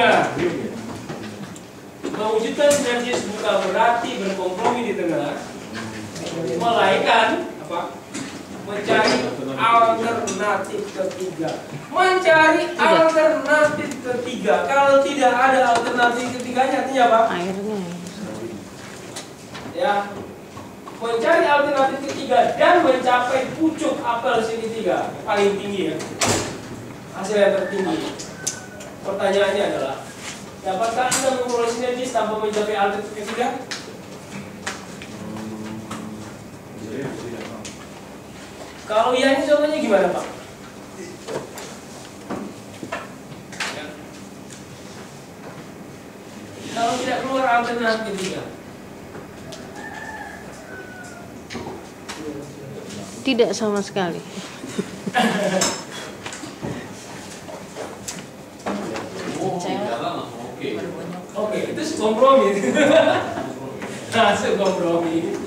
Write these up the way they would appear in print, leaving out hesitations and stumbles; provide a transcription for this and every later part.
tengah. Mewujudkan sinergis bukan berarti berkompromi di tengah, melainkan apa? Mencari alternatif ketiga. Mencari alternatif ketiga. Kalau tidak ada alternatif ketiganya, artinya apa? Airnya. Ya, mencari alternatif ketiga dan mencapai pucuk apel segitiga paling tinggi ya. Hasil yang tertinggi. Pertanyaannya adalah, dapatkah Anda memperoleh sinergis tanpa mencapai alternatif ketiga? Kalau iya, ini contohnya gimana Pak? Ya. Kalau tidak keluar alternatif ketiga, Tidak sama sekali. Oke, itu kompromi. Masuk kompromi.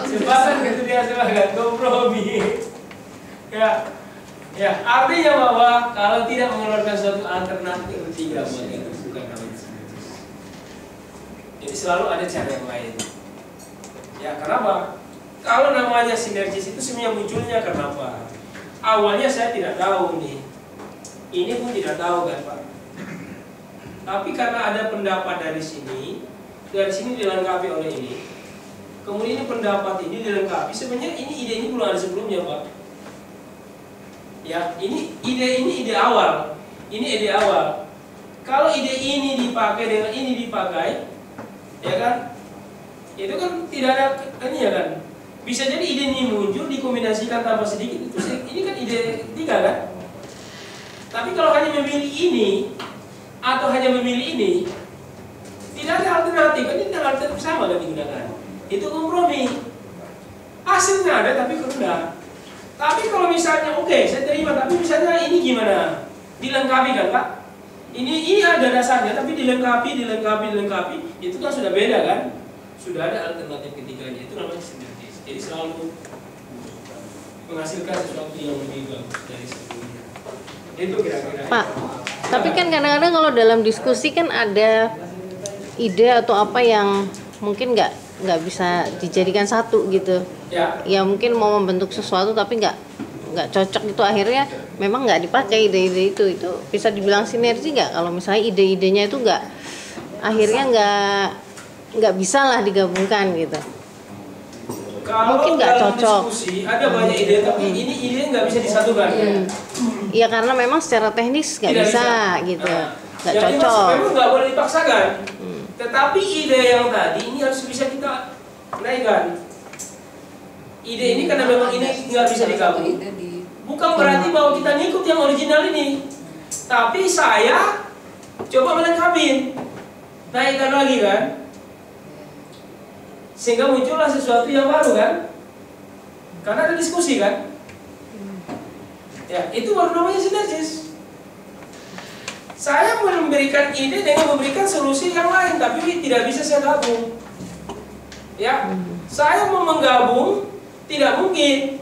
Sepakat gitu dia sepakat kompromi. Ya, artinya bahwa kalau tidak mengeluarkan suatu alternatif ketiga, maka itu bukan namanya sinergis. Jadi selalu ada cara yang lain. Ya, kenapa? Kalau namanya sinergis itu sebenarnya munculnya kenapa? Awalnya saya tidak tahu nih. Ini pun tidak tahu kan Pak. Tapi karena ada pendapat dari sini dilengkapi oleh ini. Kemudian ini pendapat ini dilengkapi. Sebenarnya ide ini belum ada sebelumnya Pak. Ya, ini ide awal. Ini ide awal. Kalau ide ini dipakai dengan ini dipakai, ya kan? Itu kan tidak ada ini ya kan? Bisa jadi ide ini muncul dikombinasikan tambah sedikit. Itu ini kan ide tiga kan? Tapi kalau hanya memilih ini atau hanya memilih ini, tidak ada alternatif. Kan ini tidak alternatif sama kan digunakan. Itu kompromi. Hasilnya ada tapi rendah. Tapi kalau misalnya oke, saya terima, tapi misalnya ini gimana? Dilengkapi kan Pak? Ini ada dasarnya tapi dilengkapi, itu kan sudah beda kan? Sudah ada alternatif ketiganya, itu namanya sinergis. Jadi selalu menghasilkan sesuatu yang lebih bagus dari sebelumnya. Itu kira-kira. Pak, tapi kan kadang-kadang kalau dalam diskusi kan ada ide atau apa yang mungkin nggak bisa dijadikan satu gitu. Ya mungkin mau membentuk sesuatu tapi nggak cocok itu, akhirnya memang nggak dipakai ide-ide itu bisa dibilang sinergi nggak? Kalau misalnya ide-idenya itu akhirnya nggak bisa lah digabungkan gitu. Kalau mungkin nggak cocok. Diskusi ada banyak ide tapi ini ide nggak bisa disatukan. Iya karena memang secara teknis nggak bisa gitu, nggak cocok. Memang nggak boleh dipaksakan. Tetapi ide yang tadi ini harus bisa kita naikkan. Ide ini karena memang ini nggak bisa digabung. Bukan berarti bahwa kita ngikut yang original ini, tapi saya coba melengkapi, naikkan lagi kan, sehingga muncullah sesuatu yang baru kan, karena ada diskusi kan. Ya, itu baru namanya sinergis. Saya memberikan ide dengan memberikan solusi yang lain, tapi tidak bisa saya gabung. Ya, saya mau menggabung tidak mungkin.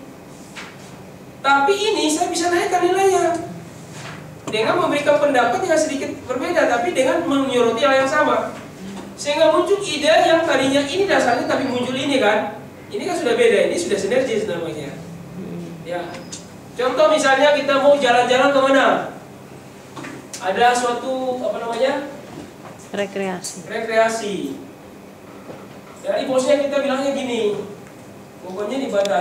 Tapi ini saya bisa naikkan nilainya dengan memberikan pendapat yang sedikit berbeda, tapi dengan menyoroti hal yang sama, sehingga muncul ide yang tadinya ini dasarnya tapi muncul ini kan. Ini kan sudah beda, ini sudah sinergis namanya. Ya, contoh misalnya kita mau jalan-jalan kemana? Ada suatu apa namanya? Rekreasi. Dari bosnya kita bilangnya gini, pokoknya dibatasi.